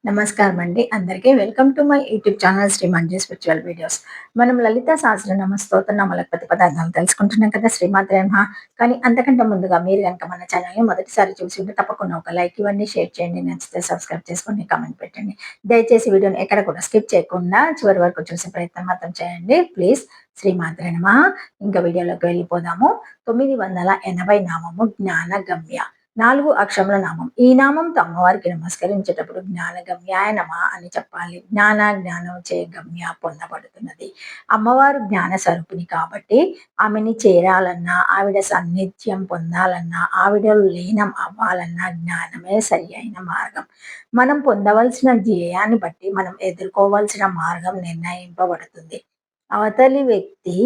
నమస్కారం అండి. అందరికీ welcome to my YouTube channel Shri Manju spiritual videos. మనం లలిత సహస్రనామ స్తోత్రనామాల ప్రతిపదార్థాలు తెలుసుకుంటున్నాం కదా! శ్రీమాత్రే నమః. కానీ అంతకంటే ముందుగా మీరు గనుక మన ఛానల్‌ని మొదటిసారి చూసి ఉంటే తప్పకుండా ఒక లైక్ ఇవ్వండి, షేర్ చేయండి, నచ్చితే సబ్స్క్రైబ్ చేసుకోండి, కామెంట్ పెట్టండి. దయచేసి వీడియోని ఎక్కడ కూడా స్కిప్ చేయకుండా చివరి వరకు చూసే ప్రయత్నం మాత్రం చేయండి. ప్లీజ్. శ్రీమాత్రే నమః. ఇంకా వీడియోలోకి వెళ్ళిపోదాము. 980 నామము జ్ఞానగమ్య. 4 అక్షరముల నామం. ఈ నామంతో అమ్మవారికి నమస్కరించేటప్పుడు జ్ఞానగమ్యాయ నమః అని చెప్పాలి. జ్ఞానముచే గమ్య పొందబడుతున్నది. అమ్మవారు జ్ఞాన స్వరూపిణి కాబట్టి ఆమెని చేరాలన్నా, ఆవిడ సాన్నిధ్యం పొందాలన్నా, ఆవిడలో లీనం అవ్వాలన్నా జ్ఞానమే సరియైన మార్గం. మనం పొందవలసిన ధ్యేయాన్ని బట్టి మనం ఎదుర్కోవాల్సిన మార్గం నిర్ణయింపబడుతుంది. అవతలి వ్యక్తి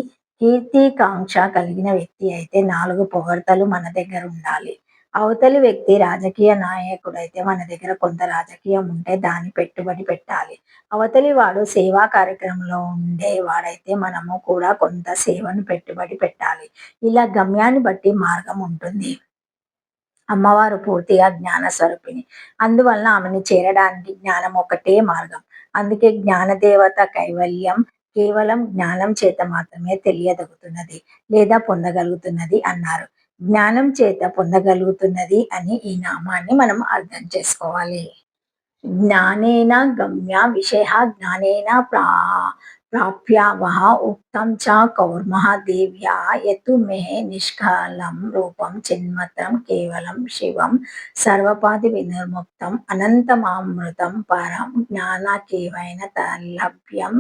కీర్తికాంక్ష కలిగిన వ్యక్తి అయితే 4 పొగడ్తలు మన దగ్గర ఉండాలి. అవతలి వ్యక్తి రాజకీయ నాయకుడైతే మన దగ్గర కొంత రాజకీయం ఉంటే దాన్ని పెట్టుబడి పెట్టాలి. అవతలి వాడు సేవా కార్యక్రమంలో ఉండేవాడైతే మనము కూడా కొంత సేవను పెట్టుబడి పెట్టాలి. ఇలా గమ్యాన్ని బట్టి మార్గం ఉంటుంది. అమ్మవారు పూర్తిగా జ్ఞాన స్వరూపిణి. అందువలన ఆమెను చేరడానికి జ్ఞానం ఒకటే మార్గం. అందుకే జ్ఞానదేవత కైవల్యం కేవలం జ్ఞానం చేత మాత్రమే తెలియదగుతున్నది లేదా పొందగలుగుతున్నది అన్నారు. జ్ఞానం చేత పొందగలుగుతున్నది అని ఈ నామాన్ని మనం అర్థం చేసుకోవాలి. జ్ఞానేన గమ్య విషయః జ్ఞానేన ప్రాప్యావః ఉక్తం చ కౌర్మః దేవ్యా యతు మే నిష్కలం రూపం చిన్మత్రం కేవలం శివం సర్వపాది వినిర్ముక్తం అనంతమామృతం పరం జ్ఞానకేవైన లభ్యం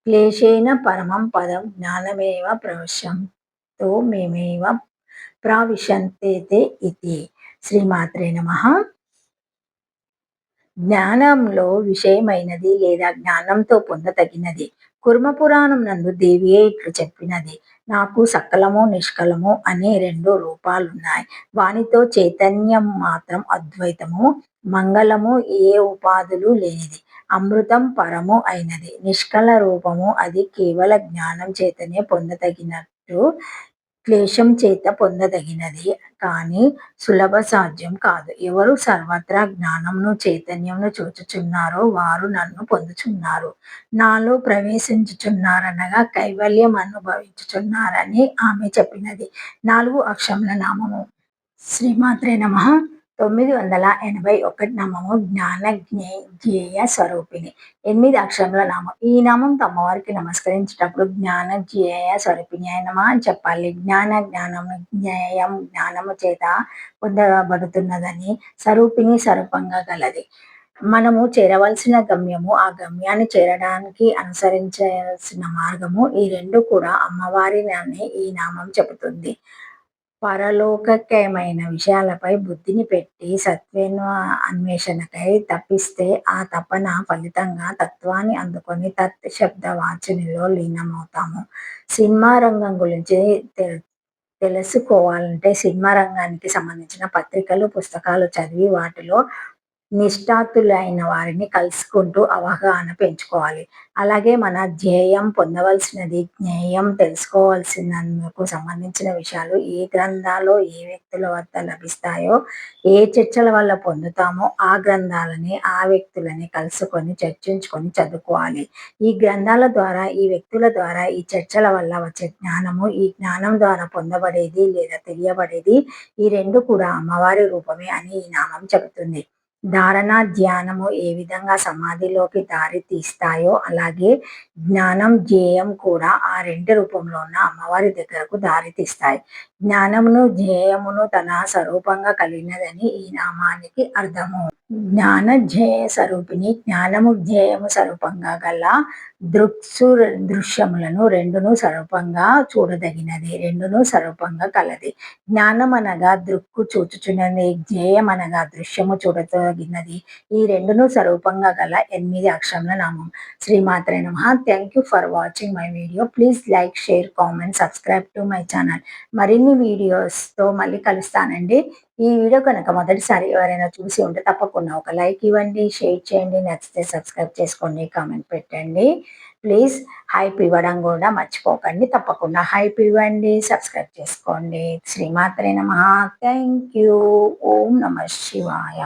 క్లేశేన పరమం పదం జ్ఞానమేవ ప్రవిశంతో మేమేవ ప్రవిశంతేతే ఇతి. శ్రీమాత్రే నమః. జ్ఞానంలో విషయమైనది లేదా జ్ఞానంతో పొందతగినది. కుర్మ పురాణం నందు దేవియే ఇట్లు చెప్పినది. నాకు సకలము నిష్కలము అనే 2 రూపాలున్నాయి. వానితో చైతన్యం మాత్రం అద్వైతము, మంగళము ఏ ఉపాధులు లేనిది. అమృతం పరము అయినది. నిష్కల రూపము అది కేవల జ్ఞానం చేతనే పొందతగినట్టు క్లేశం చేత పొందదగినది కానీ సులభ సాధ్యం కాదు. ఎవరు సర్వత్రా జ్ఞానమును చైతన్యమును చూచుచున్నారో వారు నన్ను పొందుచున్నారు. నాలో ప్రవేశించుచున్నారనగా కైవల్యం అనుభవించుచున్నారని ఆమె చెప్పినది. 4 అక్షరముల నామము. శ్రీమాత్రే నమః. 981 నామము జ్ఞేయ స్వరూపిణి. 8 అక్షరముల నామం. ఈ నామంతో అమ్మవారికి నమస్కరించేటప్పుడు జ్ఞేయ స్వరూపిణ్యాయ నమః అని చెప్పాలి. జ్ఞానము జ్ఞేయం జ్ఞానము చేత పొందబడుతున్నదని స్వరూపిణి స్వరూపంగా గలది. మనము చేరవలసిన గమ్యము, ఆ గమ్యాన్ని చేరడానికి అనుసరించాల్సిన మార్గము ఈ 2 కూడా అమ్మవారినని ఈ నామం చెబుతుంది. పరలోకకమైన విషయాలపై బుద్ధిని పెట్టి అన్వేషణకై తపిస్తే ఆ తపన ఫలితంగా తత్వాన్ని అందుకొని తత్ శబ్ద వాచనిలో లీనమవుతాము. సినిమా రంగం గురించి తెలుసుకోవాలంటే సినిమా రంగానికి సంబంధించిన పత్రికలు, పుస్తకాలు చదివి వాటిలో నిష్ణాతులైన వారిని కలుసుకుంటూ అవగాహన పెంచుకోవాలి. అలాగే మన ధ్యేయం పొందవలసినది జ్ఞేయం తెలుసుకోవాల్సినందుకు సంబంధించిన విషయాలు ఏ గ్రంథాలు ఏ వ్యక్తుల వద్ద లభిస్తాయో, ఏ చర్చల వల్ల పొందుతామో ఆ గ్రంథాలని, ఆ వ్యక్తులని కలుసుకొని చర్చించుకొని చదువుకోవాలి. ఈ గ్రంథాల ద్వారా, ఈ వ్యక్తుల ద్వారా, ఈ చర్చల వల్ల వచ్చే జ్ఞానము, ఈ జ్ఞానం ద్వారా పొందబడేది లేదా తెలియబడేది ఈ 2 కూడా అమ్మవారి రూపమే అని ఈ నామం చెబుతుంది. ధారణ, ధ్యానము ఏ విధంగా సమాధిలోకి దారి తీస్తాయో అలాగే జ్ఞానం, ధ్యేయం కూడా ఆ 2 రూపంలో ఉన్న అమ్మవారి దగ్గరకు దారి తీస్తాయి. జ్ఞానమును, ధ్యేయమును తన స్వరూపంగా కలిగినదని ఈ నామానికి అర్థము. జ్ఞాన ధ్యేయ స్వరూపిణి. జ్ఞానము, ధ్యేయము స్వరూపంగా గల దృశ్యములను రెండును స్వరూపంగా చూడదగినది. రెండును స్వరూపంగా కలది. జ్ఞానం అనగా దృక్కు చూచుచున్నది. ధ్యేయం అనగా దృశ్యము చూడదగినది. ఈ రెండును స్వరూపంగా గల 8 అక్షరముల నామం. శ్రీమాత్రే నమః. Thank you for watching my video. Please like, share, comment, subscribe to my channel. మరిన్ని వీడియోస్తో మళ్ళీ కలుస్తానండి. ఈ వీడియో కనుక మొదటిసారి ఎవరైనా చూసి ఉంటే తప్పకుండా ఒక లైక్ ఇవ్వండి, షేర్ చేయండి, నచ్చితే సబ్స్క్రైబ్ చేసుకోండి, కామెంట్ పెట్టండి. ప్లీజ్ హైప్ ఇవ్వడం కూడా మర్చిపోకండి. తప్పకుండా హైప్ ఇవ్వండి, సబ్స్క్రైబ్ చేసుకోండి. శ్రీమాత్రే నమః. Thank you. ఓం నమః శివాయ.